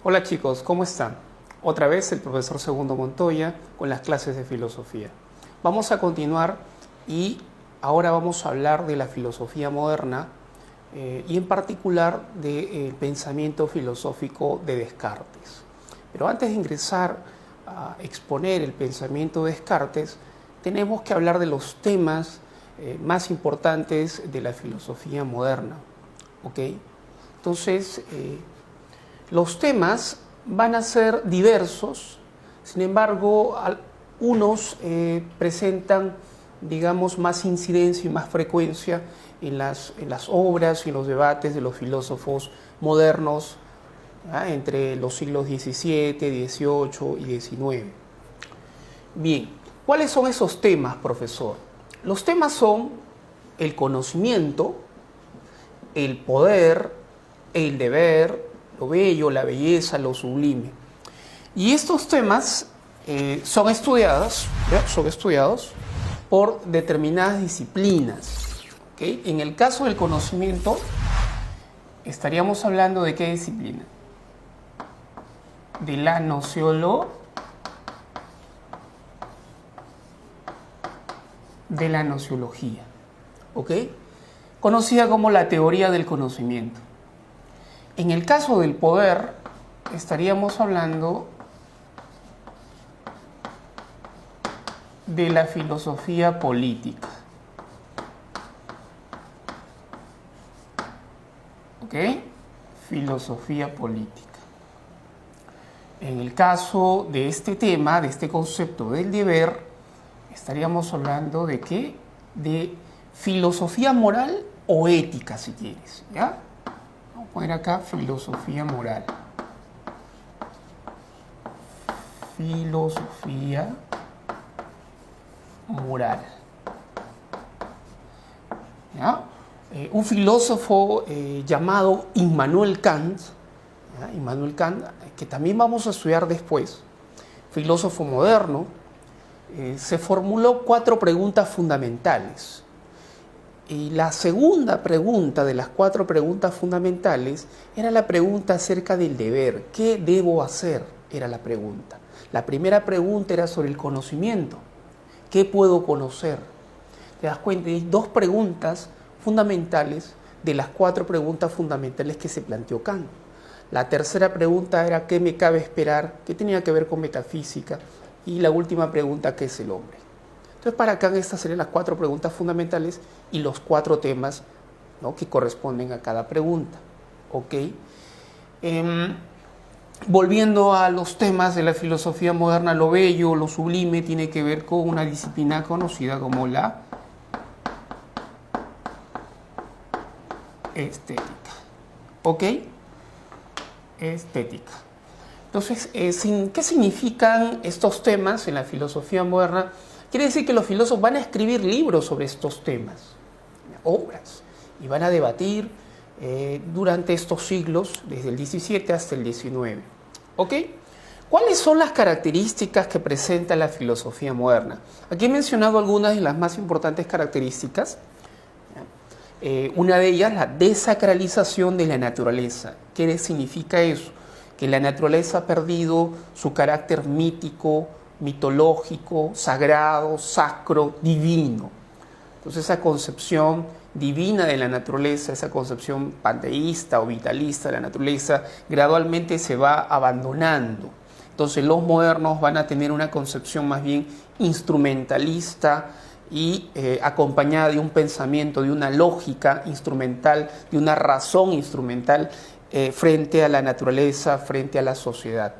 Hola chicos, ¿cómo están? Otra vez el profesor Segundo Montoya con las clases de filosofía. Vamos a continuar y ahora vamos a hablar de la filosofía moderna y en particular del pensamiento filosófico de Descartes. Pero antes de ingresar a exponer el pensamiento de Descartes, tenemos que hablar de los temas más importantes de la filosofía moderna. ¿Ok? Entonces, los temas van a ser diversos, sin embargo, unos presentan, digamos, más incidencia y más frecuencia en las obras y en los debates de los filósofos modernos entre los siglos XVII, XVIII y XIX. Bien, ¿cuáles son esos temas, profesor? Los temas son el conocimiento, el poder, el deber, lo bello, la belleza, lo sublime. Y estos temas son estudiados por determinadas disciplinas. ¿Okay? En el caso del conocimiento, estaríamos hablando de qué disciplina? De la nociología. ¿Ok? Conocida como la teoría del conocimiento. En el caso del poder, estaríamos hablando de la filosofía política. ¿Ok? Filosofía política. En el caso de este tema, de este concepto del deber, estaríamos hablando de ¿qué? De filosofía moral o ética, si quieres, ¿ya? Vamos a poner acá filosofía moral. Filosofía moral. ¿Ya? Un filósofo llamado Immanuel Kant, ¿ya? Immanuel Kant, que también vamos a estudiar después, filósofo moderno, se formuló 4 preguntas fundamentales. Y la segunda pregunta de las 4 preguntas fundamentales era la pregunta acerca del deber. ¿Qué debo hacer? Era la pregunta. La primera pregunta era sobre el conocimiento. ¿Qué puedo conocer? ¿Te das cuenta? Hay 2 preguntas fundamentales de las 4 preguntas fundamentales que se planteó Kant. La tercera pregunta era ¿qué me cabe esperar? ¿Qué tenía que ver con metafísica? Y la última pregunta, ¿qué es el hombre? Entonces, para Kant estas serían las 4 preguntas fundamentales y los 4 temas, ¿no?, que corresponden a cada pregunta. ¿Ok? Volviendo a los temas de la filosofía moderna, lo bello, lo sublime, tiene que ver con una disciplina conocida como la estética. ¿Ok? Estética. Entonces, ¿qué significan estos temas en la filosofía moderna? Quiere decir que los filósofos van a escribir libros sobre estos temas, obras, y van a debatir durante estos siglos, desde el XVII hasta el XIX. ¿Ok? ¿Cuáles son las características que presenta la filosofía moderna? Aquí he mencionado algunas de las más importantes características. Una de ellas, la desacralización de la naturaleza. ¿Qué significa eso? Que la naturaleza ha perdido su carácter mítico, mitológico, sagrado, sacro, divino. Entonces esa concepción divina de la naturaleza, esa concepción panteísta o vitalista de la naturaleza, gradualmente se va abandonando. Entonces los modernos van a tener una concepción más bien instrumentalista y acompañada de un pensamiento, de una lógica instrumental, de una razón instrumental frente a la naturaleza, frente a la sociedad.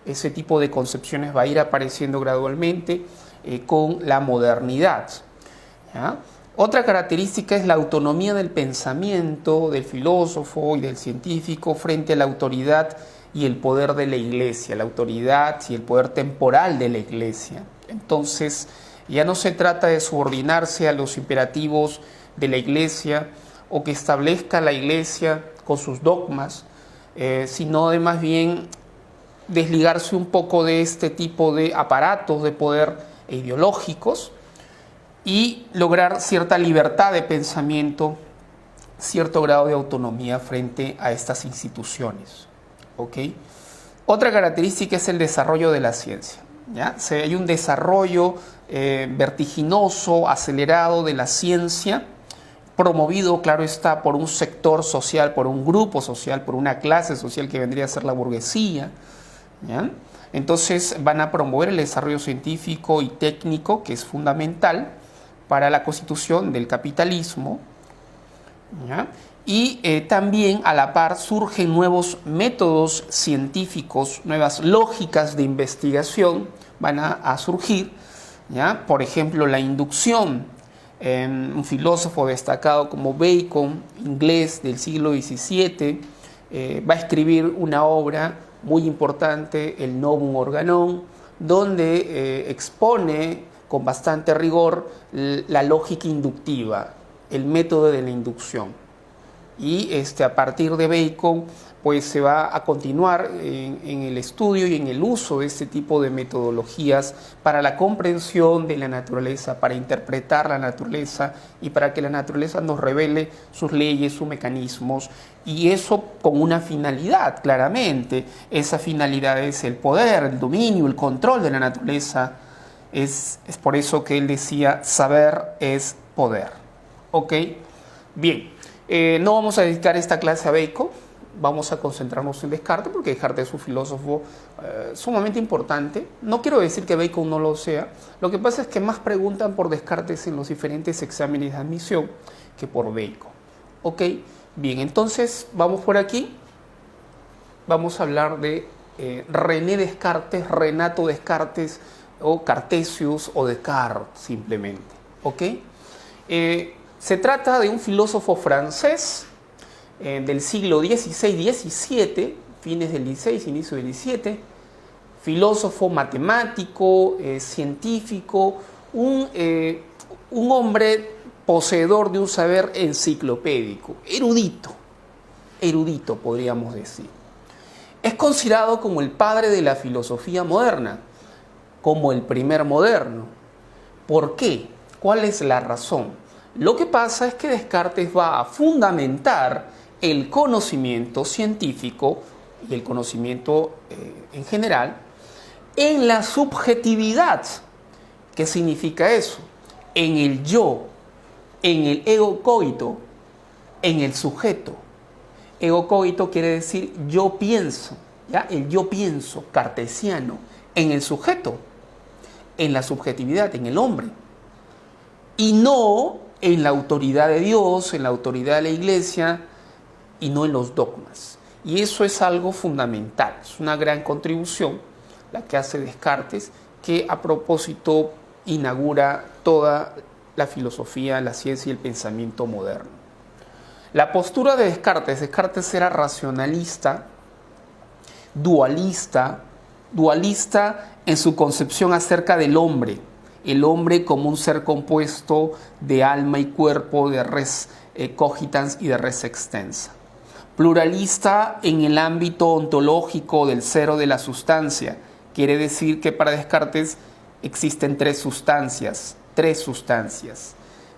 Ese tipo de concepciones va a ir apareciendo gradualmente con la modernidad. ¿Ya? Otra característica es la autonomía del pensamiento, del filósofo y del científico frente a la autoridad y el poder de la Iglesia, la autoridad y el poder temporal de la Iglesia. Entonces, ya no se trata de subordinarse a los imperativos de la Iglesia o que establezca la Iglesia con sus dogmas, sino de más bien desligarse un poco de este tipo de aparatos de poder ideológicos y lograr cierta libertad de pensamiento, cierto grado de autonomía frente a estas instituciones. ¿Ok? Otra característica es el desarrollo de la ciencia, ¿ya? Hay un desarrollo vertiginoso, acelerado de la ciencia, promovido, claro está, por un sector social, por un grupo social, por una clase social que vendría a ser la burguesía, ¿ya? Entonces van a promover el desarrollo científico y técnico, que es fundamental para la constitución del capitalismo, ¿ya? Y también a la par surgen nuevos métodos científicos, nuevas lógicas de investigación van a surgir, ¿ya? Por ejemplo, la inducción. Un filósofo destacado como Bacon, inglés del siglo XVII, va a escribir una obra muy importante, el Novum Organon, donde expone con bastante rigor la lógica inductiva, el método de la inducción. Y a partir de Bacon pues se va a continuar en el estudio y en el uso de este tipo de metodologías para la comprensión de la naturaleza, para interpretar la naturaleza y para que la naturaleza nos revele sus leyes, sus mecanismos, y eso con una finalidad, claramente. Esa finalidad es el poder, el dominio, el control de la naturaleza. Es por eso que él decía, saber es poder. ¿Ok? Bien, no vamos a dedicar esta clase a Bacon. Vamos a concentrarnos en Descartes, porque Descartes es un filósofo sumamente importante. No quiero decir que Bacon no lo sea. Lo que pasa es que más preguntan por Descartes en los diferentes exámenes de admisión que por Bacon. ¿Ok? Bien, entonces vamos por aquí. Vamos a hablar de René Descartes, Renato Descartes, o Cartesius, o Descartes simplemente. ¿Ok? Se trata de un filósofo francés del siglo XVI-XVII, fines del XVI, inicio del XVII, filósofo, matemático, científico, un hombre poseedor de un saber enciclopédico, erudito podríamos decir. Es considerado como el padre de la filosofía moderna, como el primer moderno. ¿Por qué? ¿Cuál es la razón? Lo que pasa es que Descartes va a fundamentar el conocimiento científico y el conocimiento en general en la subjetividad. ¿Qué significa eso? En el yo, en el ego coito, en el sujeto. Ego coito quiere decir yo pienso, ¿ya? El yo pienso cartesiano, en el sujeto, en la subjetividad, en el hombre, y no en la autoridad de Dios, en la autoridad de la Iglesia, y no en los dogmas. Y eso es algo fundamental, es una gran contribución la que hace Descartes, que a propósito inaugura toda la filosofía, la ciencia y el pensamiento moderno. La postura de Descartes era racionalista, dualista en su concepción acerca del hombre, el hombre como un ser compuesto de alma y cuerpo, de res cogitans y de res extensa. Pluralista en el ámbito ontológico del cero de la sustancia. Quiere decir que para Descartes existen tres sustancias.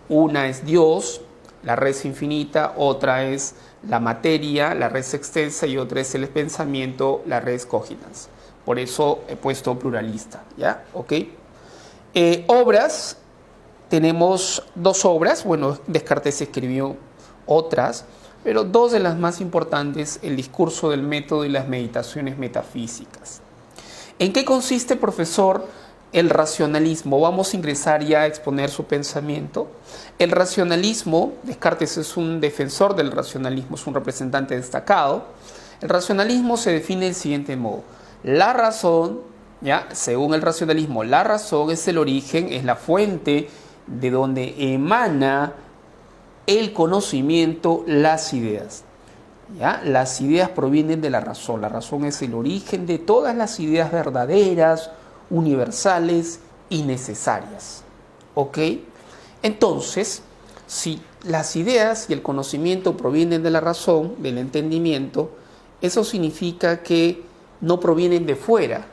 Una es Dios, la res infinita, otra es la materia, la res extensa, y otra es el pensamiento, la res cogitans. Por eso he puesto pluralista, ¿ya? ¿Ok? Obras, tenemos dos obras. Bueno, Descartes escribió otras, pero dos de las más importantes, el discurso del método y las meditaciones metafísicas. ¿En qué consiste, profesor, el racionalismo? Vamos a ingresar ya a exponer su pensamiento. El racionalismo, Descartes es un defensor del racionalismo, es un representante destacado. El racionalismo se define del siguiente modo. La razón, ¿ya? Según el racionalismo, la razón es el origen, es la fuente de donde emana el conocimiento, las ideas. ¿Ya? Las ideas provienen de la razón es el origen de todas las ideas verdaderas, universales y necesarias. ¿Ok? Entonces, si las ideas y el conocimiento provienen de la razón, del entendimiento, eso significa que no provienen de fuera.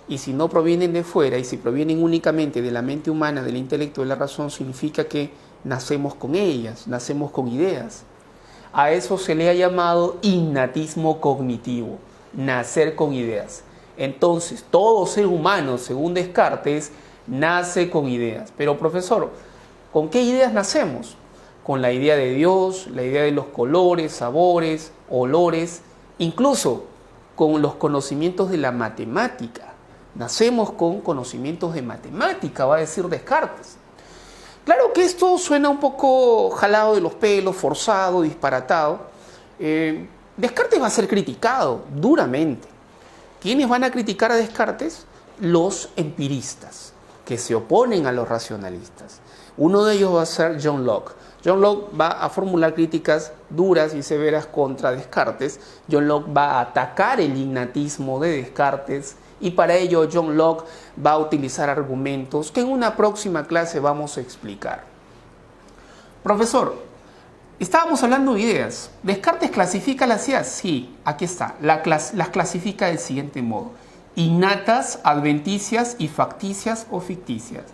Y si no provienen de fuera, y si provienen únicamente de la mente humana, del intelecto, de la razón, significa que nacemos con ellas, nacemos con ideas. A eso se le ha llamado innatismo cognitivo, nacer con ideas. Entonces, todo ser humano, según Descartes, nace con ideas. Pero, profesor, ¿con qué ideas nacemos? Con la idea de Dios, la idea de los colores, sabores, olores, incluso con los conocimientos de la matemática. Nacemos con conocimientos de matemática, va a decir Descartes. Claro que esto suena un poco jalado de los pelos, forzado, disparatado. Descartes va a ser criticado duramente. ¿Quiénes van a criticar a Descartes? Los empiristas, que se oponen a los racionalistas. Uno de ellos va a ser John Locke. John Locke va a formular críticas duras y severas contra Descartes. John Locke va a atacar el innatismo de Descartes y para ello John Locke va a utilizar argumentos que en una próxima clase vamos a explicar. Profesor, estábamos hablando de ideas. ¿Descartes clasifica las ideas? Sí, aquí está. Las clasifica del siguiente modo: innatas, adventicias y facticias o ficticias.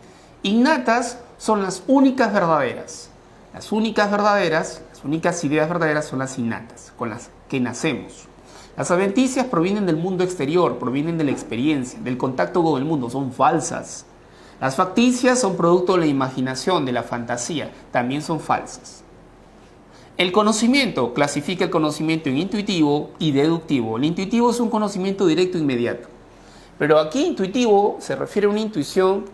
Innatas son las únicas verdaderas. Las únicas ideas verdaderas son las innatas, con las que nacemos. Las adventicias provienen del mundo exterior, provienen de la experiencia, del contacto con el mundo, son falsas. Las facticias son producto de la imaginación, de la fantasía, también son falsas. El conocimiento clasifica el conocimiento en intuitivo y deductivo. El intuitivo es un conocimiento directo e inmediato. Pero aquí intuitivo se refiere a una intuición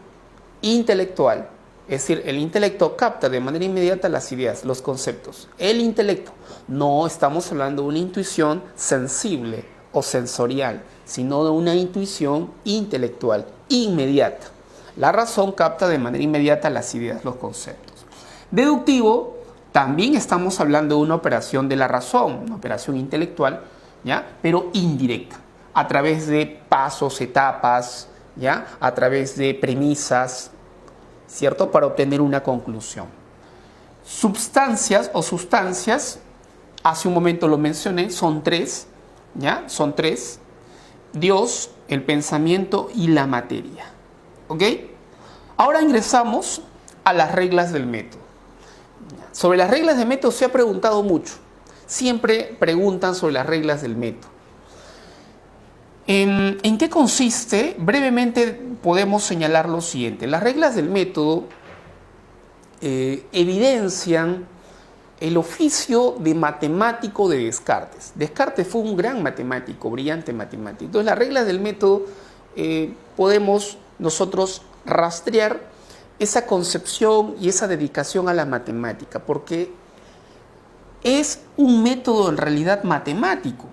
intelectual. Es decir, el intelecto capta de manera inmediata las ideas, los conceptos. El intelecto. No estamos hablando de una intuición sensible o sensorial, sino de una intuición intelectual, inmediata. La razón capta de manera inmediata las ideas, los conceptos. Deductivo, también estamos hablando de una operación de la razón, una operación intelectual, ¿ya? Pero indirecta, a través de pasos, etapas, ¿ya? A través de premisas, ¿cierto? Para obtener una conclusión. Substancias o sustancias, hace un momento lo mencioné, son tres, ¿ya? Son tres: Dios, el pensamiento y la materia. ¿Ok? Ahora ingresamos a las reglas del método. Sobre las reglas del método se ha preguntado mucho. Siempre preguntan sobre las reglas del método. ¿En qué consiste? Brevemente podemos señalar lo siguiente. Las reglas del método evidencian el oficio de matemático de Descartes. Descartes fue un gran matemático, brillante matemático. Entonces, las reglas del método podemos nosotros rastrear esa concepción y esa dedicación a la matemática, porque es un método en realidad matemático.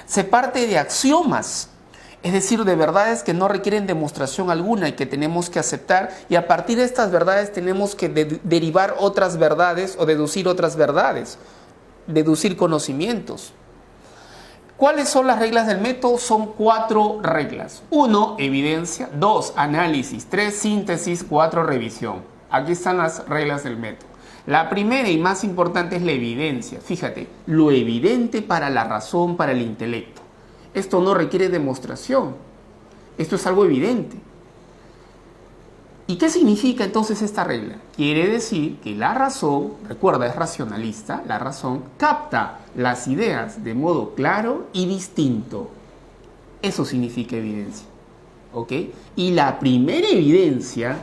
Se parte de axiomas, es decir, de verdades que no requieren demostración alguna y que tenemos que aceptar, y a partir de estas verdades tenemos que derivar otras verdades o deducir otras verdades, deducir conocimientos. ¿Cuáles son las reglas del método? Son 4 reglas. 1, evidencia. 2, análisis. 3, síntesis. 4, revisión. Aquí están las reglas del método. La primera y más importante es la evidencia. Fíjate, lo evidente para la razón, para el intelecto. Esto no requiere demostración. Esto es algo evidente. ¿Y qué significa entonces esta regla? Quiere decir que la razón, recuerda, es racionalista, la razón capta las ideas de modo claro y distinto. Eso significa evidencia. ¿Ok? Y la primera evidencia,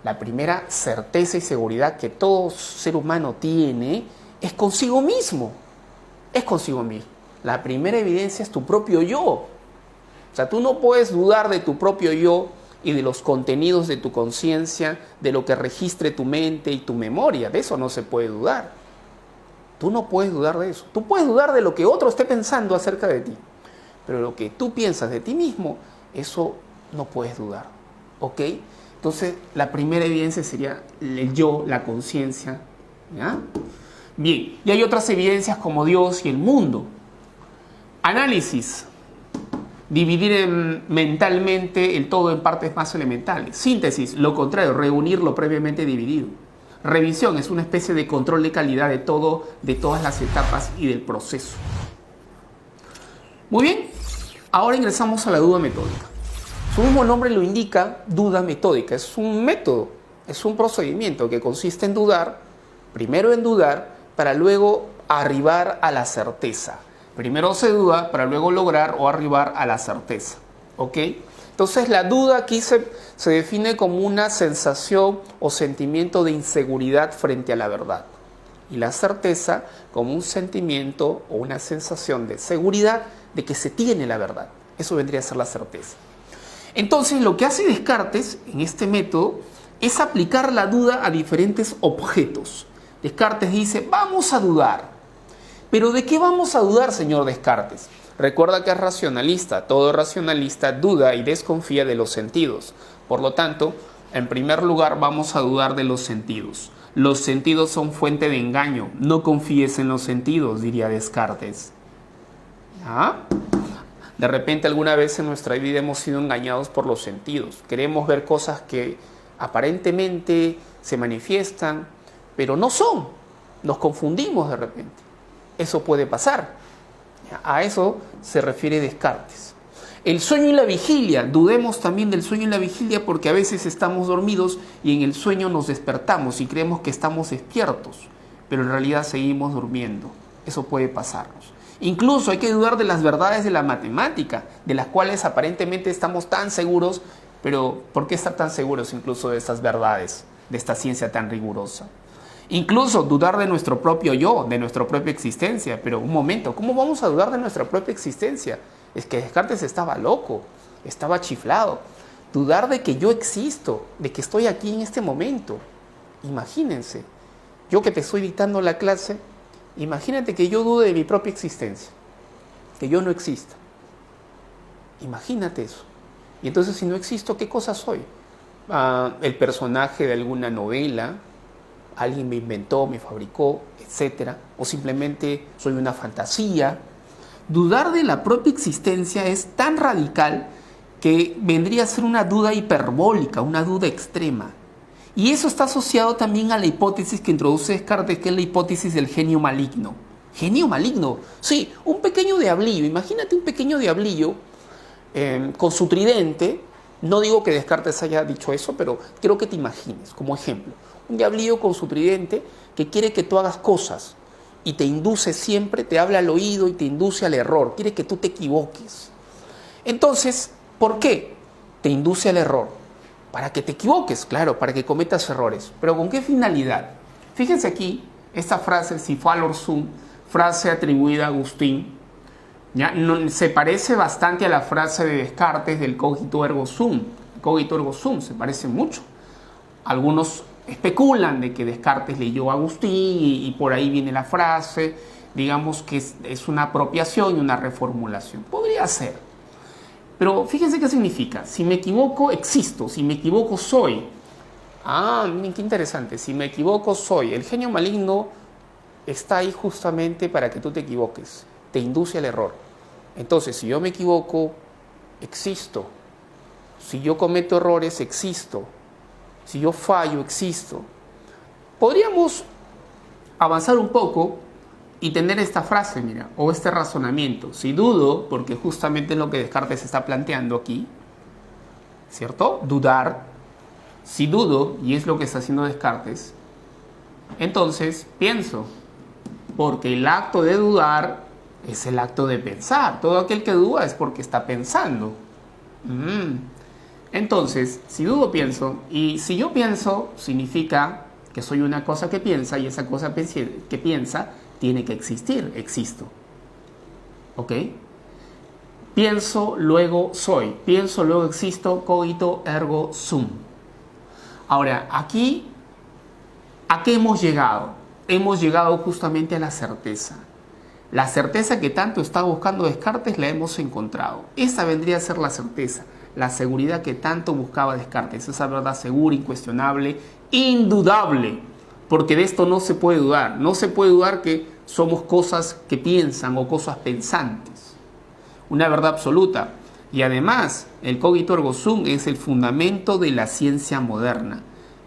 la primera certeza y seguridad que todo ser humano tiene es consigo mismo. Es consigo mismo. La primera evidencia es tu propio yo. O sea, tú no puedes dudar de tu propio yo y de los contenidos de tu conciencia, de lo que registre tu mente y tu memoria. De eso no se puede dudar. Tú no puedes dudar de eso. Tú puedes dudar de lo que otro esté pensando acerca de ti. Pero lo que tú piensas de ti mismo, eso no puedes dudar. ¿Ok? Entonces, la primera evidencia sería el yo, la conciencia. ¿Ya? Bien, y hay otras evidencias como Dios y el mundo. Análisis. Dividir mentalmente el todo en partes más elementales. Síntesis, lo contrario, reunir lo previamente dividido. Revisión es una especie de control de calidad de todo, de todas las etapas y del proceso. Muy bien, ahora ingresamos a la duda metódica. Su mismo nombre lo indica, duda metódica. Es un método, es un procedimiento que consiste en dudar, primero en dudar, para luego arribar a la certeza, Primero se duda para luego lograr o arribar a la certeza. ¿Ok? Entonces la duda aquí se define como una sensación o sentimiento de inseguridad frente a la verdad. Y la certeza como un sentimiento o una sensación de seguridad de que se tiene la verdad. Eso vendría a ser la certeza. Entonces lo que hace Descartes en este método es aplicar la duda a diferentes objetos. Descartes dice, vamos a dudar. ¿Pero de qué vamos a dudar, señor Descartes? Recuerda que es racionalista. Todo racionalista duda y desconfía de los sentidos. Por lo tanto, en primer lugar vamos a dudar de los sentidos. Los sentidos son fuente de engaño. No confíes en los sentidos, diría Descartes. ¿Ah? De repente alguna vez en nuestra vida hemos sido engañados por los sentidos. Queremos ver cosas que aparentemente se manifiestan, pero no son. Nos confundimos de repente. Eso puede pasar. A eso se refiere Descartes. El sueño y la vigilia. Dudemos también del sueño y la vigilia porque a veces estamos dormidos y en el sueño nos despertamos y creemos que estamos despiertos, pero en realidad seguimos durmiendo. Eso puede pasarnos. Incluso hay que dudar de las verdades de la matemática, de las cuales aparentemente estamos tan seguros, pero ¿por qué estar tan seguros incluso de estas verdades, de esta ciencia tan rigurosa? Incluso dudar de nuestro propio yo, de nuestra propia existencia. Pero un momento, ¿cómo vamos a dudar de nuestra propia existencia? Es que Descartes estaba loco, estaba chiflado. Dudar de que yo existo, de que estoy aquí en este momento. Imagínense, yo que te estoy dictando la clase, imagínate que yo dude de mi propia existencia, que yo no exista. Imagínate eso. Y entonces si no existo, ¿qué cosa soy? El personaje de alguna novela, alguien me inventó, me fabricó, etc. O simplemente soy una fantasía. Dudar de la propia existencia es tan radical que vendría a ser una duda hiperbólica, una duda extrema. Y eso está asociado también a la hipótesis que introduce Descartes, que es la hipótesis del genio maligno. ¿Genio maligno? Sí, un pequeño diablillo. Imagínate un pequeño diablillo con su tridente. No digo que Descartes haya dicho eso, pero quiero que te imagines como ejemplo. Un diablillo con su tridente que quiere que tú hagas cosas y te induce siempre, te habla al oído y te induce al error. Quiere que tú te equivoques. Entonces, ¿por qué te induce al error? Para que te equivoques, claro, para que cometas errores. ¿Pero con qué finalidad? Fíjense aquí, esta frase, si falor sum, frase atribuida a Agustín, ¿ya? No, se parece bastante a la frase de Descartes del cogito ergo sum. Cogito ergo sum se parece mucho. Algunos especulan de que Descartes leyó a Agustín y por ahí viene la frase. Digamos que es una apropiación y una reformulación. Podría ser. Pero fíjense qué significa. Si me equivoco, existo. Si me equivoco, soy. Miren qué interesante. Si me equivoco, soy. El genio maligno está ahí justamente para que tú te equivoques. Te induce al error. Entonces, si yo me equivoco, existo. Si yo cometo errores, existo. Si yo fallo, existo. Podríamos avanzar un poco y tener esta frase, mira, o este razonamiento. Si dudo, porque justamente es lo que Descartes está planteando aquí, ¿cierto? Dudar. Si dudo, y es lo que está haciendo Descartes, entonces pienso, porque el acto de dudar es el acto de pensar. Todo aquel que duda es porque está pensando. Entonces, si dudo, pienso, y si yo pienso, significa que soy una cosa que piensa, y esa cosa que piensa tiene que existir, existo. ¿Ok? Pienso, luego soy. Pienso, luego existo, cogito ergo sum. Ahora, aquí, ¿a qué hemos llegado? Hemos llegado justamente a la certeza. La certeza que tanto está buscando Descartes la hemos encontrado. Esa vendría a ser la certeza, la seguridad que tanto buscaba Descartes. Esa verdad segura, incuestionable, indudable. Porque de esto no se puede dudar. No se puede dudar que somos cosas que piensan o cosas pensantes. Una verdad absoluta. Y además, el cogito ergo sum es el fundamento de la ciencia moderna.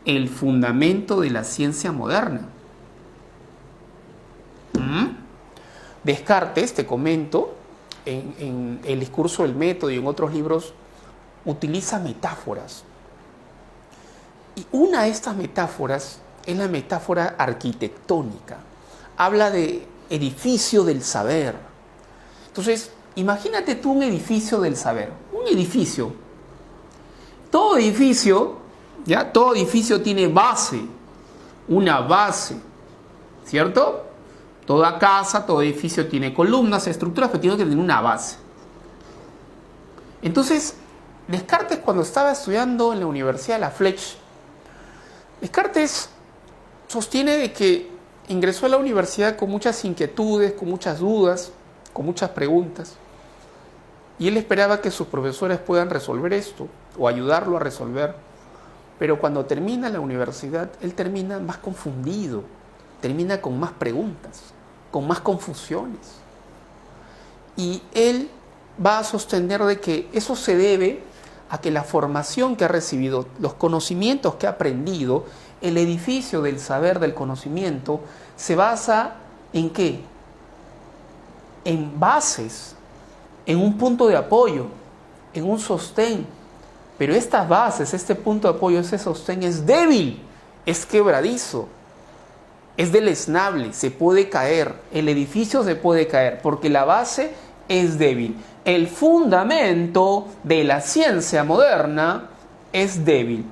El fundamento de la ciencia moderna. Descartes, te comento, en el discurso del método y en otros libros, utiliza metáforas. Y una de estas metáforas es la metáfora arquitectónica. Habla de edificio del saber. Entonces, imagínate tú un edificio del saber. Un edificio. Todo edificio, ¿ya? Todo edificio tiene base. Una base. ¿Cierto? Toda casa, todo edificio tiene columnas, estructuras, pero tiene que tener una base. Entonces, Descartes, cuando estaba estudiando en la Universidad de la Fletch, Descartes sostiene de que ingresó a la universidad con muchas inquietudes, con muchas dudas, con muchas preguntas, y él esperaba que sus profesores puedan resolver esto o ayudarlo a resolver, pero cuando termina la universidad, él termina más confundido, termina con más preguntas, con más confusiones, y él va a sostener de que eso se debe a que la formación que ha recibido, los conocimientos que ha aprendido, el edificio del saber, del conocimiento, se basa ¿en qué? En bases, en un punto de apoyo, en un sostén. Pero estas bases, este punto de apoyo, ese sostén es débil, es quebradizo, es deleznable, se puede caer, el edificio se puede caer, porque la base es débil. El fundamento de la ciencia moderna es débil.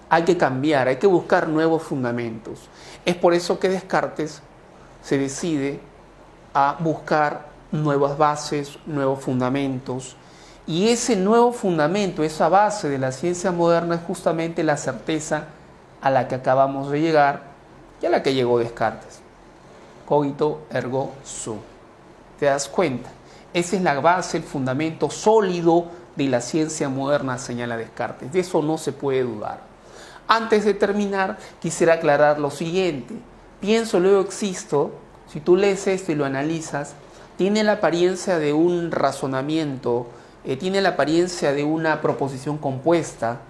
Hay que cambiar, hay que buscar nuevos fundamentos. Es por eso que Descartes se decide a buscar nuevas bases, nuevos fundamentos. Y ese nuevo fundamento, esa base de la ciencia moderna es justamente la certeza a la que acabamos de llegar y a la que llegó Descartes. Cogito ergo sum. ¿Te das cuenta? Esa es la base, el fundamento sólido de la ciencia moderna, señala Descartes. De eso no se puede dudar. Antes de terminar, quisiera aclarar lo siguiente. Pienso, luego existo. Si tú lees esto y lo analizas, tiene la apariencia de un razonamiento, tiene la apariencia de una proposición compuesta.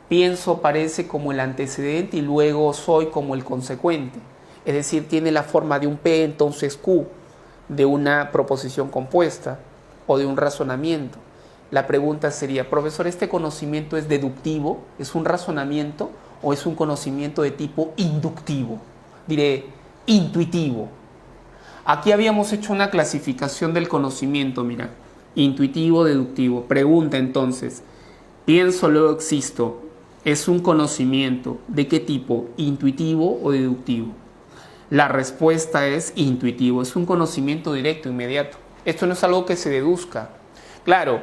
Pienso parece como el antecedente y luego soy como el consecuente. Es decir, tiene la forma de un P, entonces Q, de una proposición compuesta o de un razonamiento. La pregunta sería, profesor, ¿este conocimiento es deductivo? ¿Es un razonamiento o es un conocimiento de tipo inductivo? Diré, intuitivo. Aquí habíamos hecho una clasificación del conocimiento, mira, intuitivo, deductivo. Pregunta entonces, pienso, luego existo, ¿es un conocimiento de qué tipo? ¿Intuitivo o deductivo? La respuesta es intuitivo, es un conocimiento directo, inmediato. Esto no es algo que se deduzca. Claro,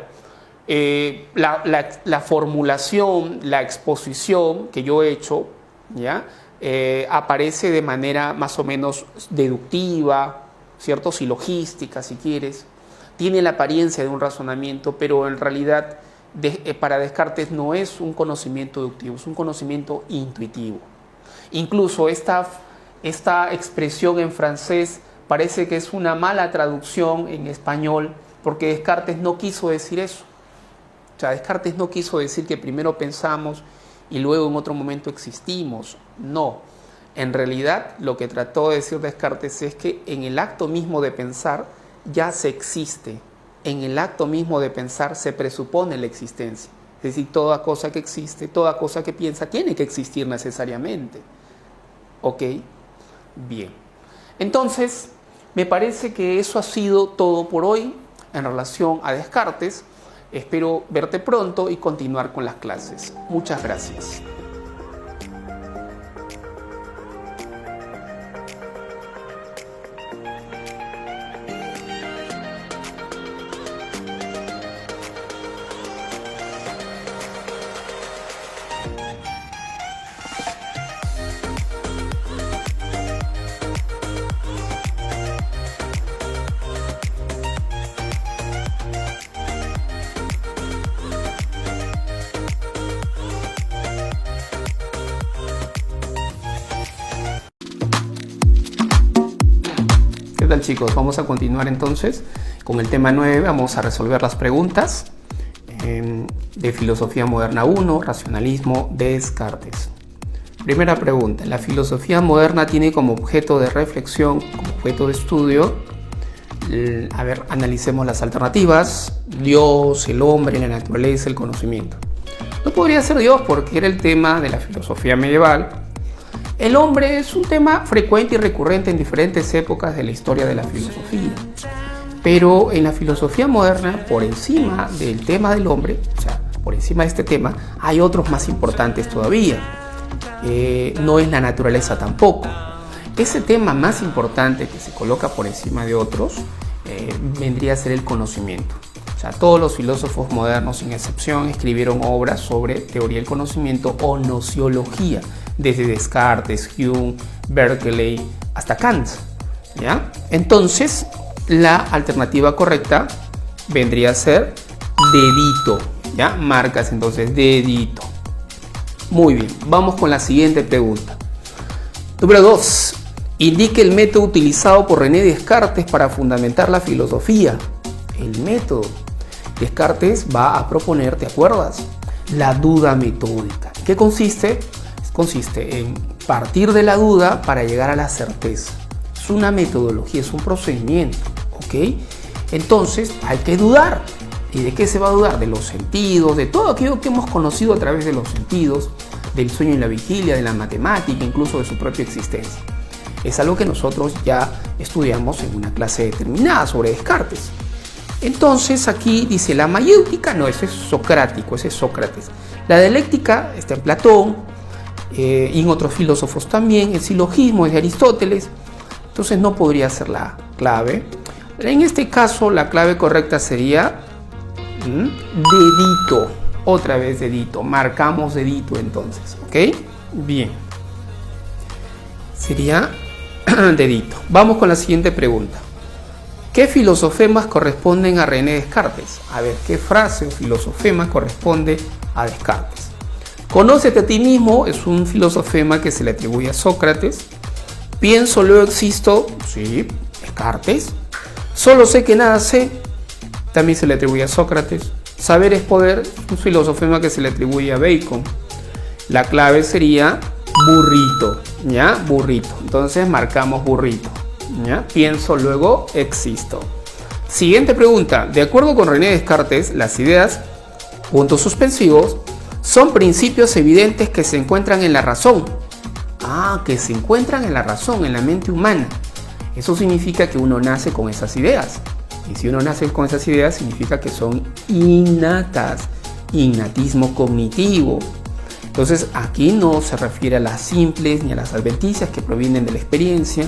la formulación, la exposición que yo he hecho, ¿ya? Aparece de manera más o menos deductiva, ¿cierto? Silogística, si quieres. Tiene la apariencia de un razonamiento, pero en realidad para Descartes no es un conocimiento deductivo, es un conocimiento intuitivo. Incluso esta expresión en francés parece que es una mala traducción en español, porque Descartes no quiso decir eso. O sea, Descartes no quiso decir que primero pensamos y luego en otro momento existimos. No. En realidad, lo que trató de decir Descartes es que en el acto mismo de pensar ya se existe. En el acto mismo de pensar se presupone la existencia. Es decir, toda cosa que existe, toda cosa que piensa, tiene que existir necesariamente. ¿Ok? Bien. Entonces, me parece que eso ha sido todo por hoy en relación a Descartes. Espero verte pronto y continuar con las clases. Muchas gracias. ¿Qué tal, chicos? Vamos a continuar entonces con el tema 9. Vamos a resolver las preguntas de Filosofía Moderna 1, Racionalismo, Descartes. Primera pregunta. La filosofía moderna tiene como objeto de reflexión, como objeto de estudio, a ver, analicemos las alternativas: Dios, el hombre, la naturaleza, el conocimiento. No podría ser Dios porque era el tema de la filosofía medieval. El hombre es un tema frecuente y recurrente en diferentes épocas de la historia de la filosofía. Pero en la filosofía moderna, por encima del tema del hombre, o sea, por encima de este tema, hay otros más importantes todavía. No es la naturaleza tampoco. Ese tema más importante que se coloca por encima de otros vendría a ser el conocimiento. O sea, todos los filósofos modernos, sin excepción, escribieron obras sobre teoría del conocimiento o nociología, desde Descartes, Hume, Berkeley hasta Kant, ¿ya? Entonces, la alternativa correcta vendría a ser dedito, ¿ya? Marcas entonces dedito. Muy bien, vamos con la siguiente pregunta. Número 2. Indique el método utilizado por René Descartes para fundamentar la filosofía. El método. Descartes va a proponer, ¿te acuerdas? La duda metódica. ¿Qué consiste? Consiste en partir de la duda para llegar a la certeza. Es una metodología, es un procedimiento, ¿ok? Entonces hay que dudar. ¿Y de qué se va a dudar? De los sentidos, de todo aquello que hemos conocido a través de los sentidos, del sueño y la vigilia, de la matemática, incluso de su propia existencia. Es algo que nosotros ya estudiamos en una clase determinada sobre Descartes. Entonces aquí dice la mayéutica, no, ese es socrático, ese es Sócrates. La dialéctica está en Platón y en otros filósofos también. El silogismo es de Aristóteles, entonces no podría ser la clave. En este caso la clave correcta sería dedito, otra vez dedito, marcamos dedito entonces, ¿ok? Bien, sería dedito. Vamos con la siguiente pregunta. ¿Qué filosofemas corresponden a René Descartes? A ver, ¿qué frase o filosofema corresponde a Descartes? Conócete a ti mismo es un filosofema que se le atribuye a Sócrates. Pienso, luego existo, sí, Descartes. Solo sé que nada sé, también se le atribuye a Sócrates. Saber es poder, un filosofema que se le atribuye a Bacon. La clave sería burrito, ¿ya? Burrito. Entonces marcamos burrito, ¿ya? Pienso, luego existo. Siguiente pregunta. De acuerdo con René Descartes, las ideas, puntos suspensivos, son principios evidentes que se encuentran en la razón. Que se encuentran en la razón, en la mente humana. Eso significa que uno nace con esas ideas. Y si uno nace con esas ideas, significa que son innatas. Innatismo cognitivo. Entonces, aquí no se refiere a las simples ni a las adventicias que provienen de la experiencia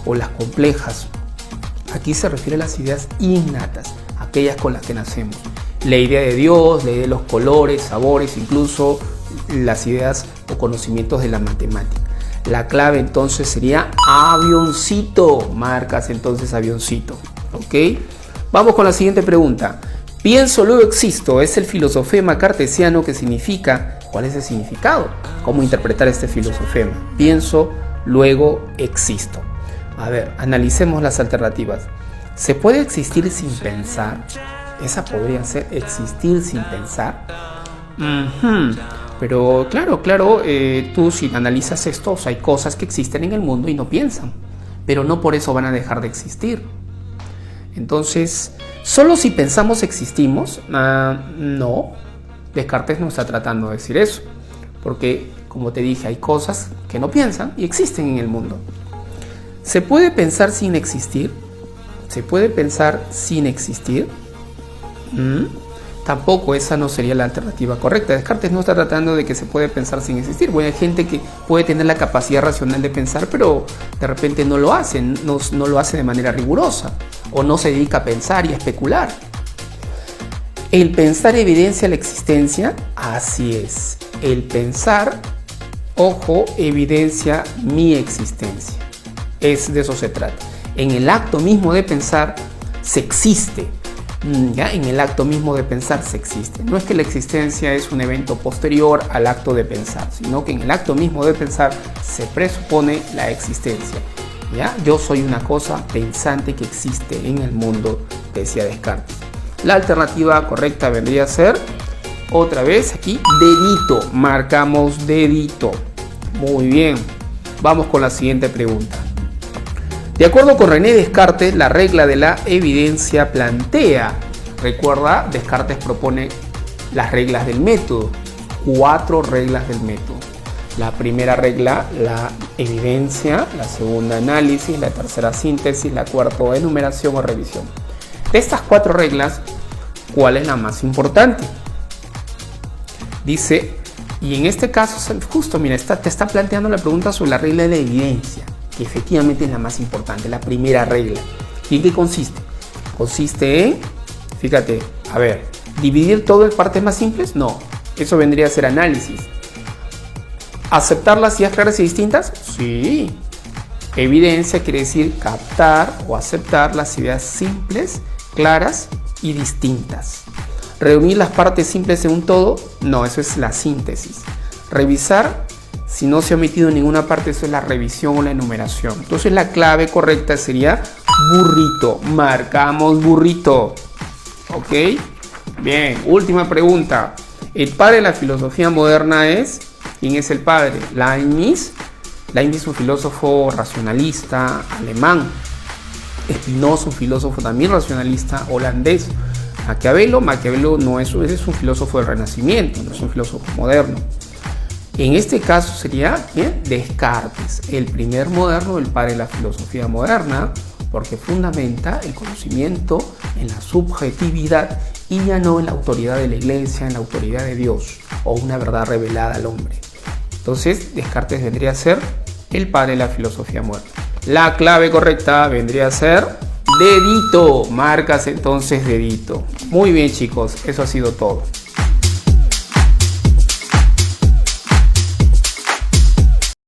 o las complejas. Aquí se refiere a las ideas innatas, aquellas con las que nacemos. La idea de Dios, la idea de los colores, sabores, incluso las ideas o conocimientos de la matemática. La clave entonces sería avioncito. Marcas entonces avioncito. ¿Ok? Vamos con la siguiente pregunta. Pienso, luego existo. Es el filosofema cartesiano que significa. ¿Cuál es el significado? ¿Cómo interpretar este filosofema? Pienso, luego existo. A ver, analicemos las alternativas. ¿Se puede existir sin pensar? Esa podría ser existir sin pensar. Pero claro, tú si analizas esto, hay cosas que existen en el mundo y no piensan, pero no por eso van a dejar de existir. Entonces, ¿solo si pensamos existimos? No, Descartes no está tratando de decir eso, porque como te dije, hay cosas que no piensan y existen en el mundo. ¿Se puede pensar sin existir? ¿Se puede pensar sin existir? Tampoco esa no sería la alternativa correcta. Descartes no está tratando de que se puede pensar sin existir. Bueno, hay gente que puede tener la capacidad racional de pensar, pero de repente no lo hace, no lo hace de manera rigurosa, o no se dedica a pensar y a especular. ¿El pensar evidencia la existencia? Así es. El pensar, ojo, evidencia mi existencia. De eso se trata. En el acto mismo de pensar se existe. ¿Ya? En el acto mismo de pensar se existe. No es que la existencia es un evento posterior al acto de pensar, sino que en el acto mismo de pensar se presupone la existencia. ¿Ya? Yo soy una cosa pensante que existe en el mundo, decía Descartes. La alternativa correcta vendría a ser, otra vez aquí, dedito. Marcamos dedito. Muy bien. Vamos con la siguiente pregunta. De acuerdo con René Descartes, la regla de la evidencia plantea, recuerda, Descartes propone las reglas del método, 4 reglas del método. La primera regla, la evidencia, la segunda análisis, la tercera síntesis, la cuarta enumeración o revisión. De estas 4 reglas, ¿cuál es la más importante? Dice, y en este caso, justo, mira, te está planteando la pregunta sobre la regla de la evidencia, que efectivamente es la más importante, la primera regla. ¿Y en qué consiste? Consiste en, fíjate, a ver, ¿dividir todo en partes más simples? No, eso vendría a ser análisis. ¿Aceptar las ideas claras y distintas? Sí. Evidencia quiere decir captar o aceptar las ideas simples, claras y distintas. ¿Reunir las partes simples en un todo? No, eso es la síntesis. Revisar, si no se ha omitido ninguna parte, eso es la revisión o la enumeración. Entonces la clave correcta sería burrito. Marcamos burrito. ¿Ok? Bien, última pregunta. El padre de la filosofía moderna es... ¿Quién es el padre? Leibniz. Leibniz es un filósofo racionalista alemán. Spinoza, un filósofo también racionalista holandés. Maquiavelo no es un filósofo del Renacimiento, no es un filósofo moderno. En este caso sería ¿quién? Descartes, el primer moderno, el padre de la filosofía moderna, porque fundamenta el conocimiento en la subjetividad y ya no en la autoridad de la iglesia, en la autoridad de Dios o una verdad revelada al hombre. Entonces Descartes vendría a ser el padre de la filosofía moderna. La clave correcta vendría a ser dedito. Marcas entonces dedito. Muy bien, chicos, eso ha sido todo.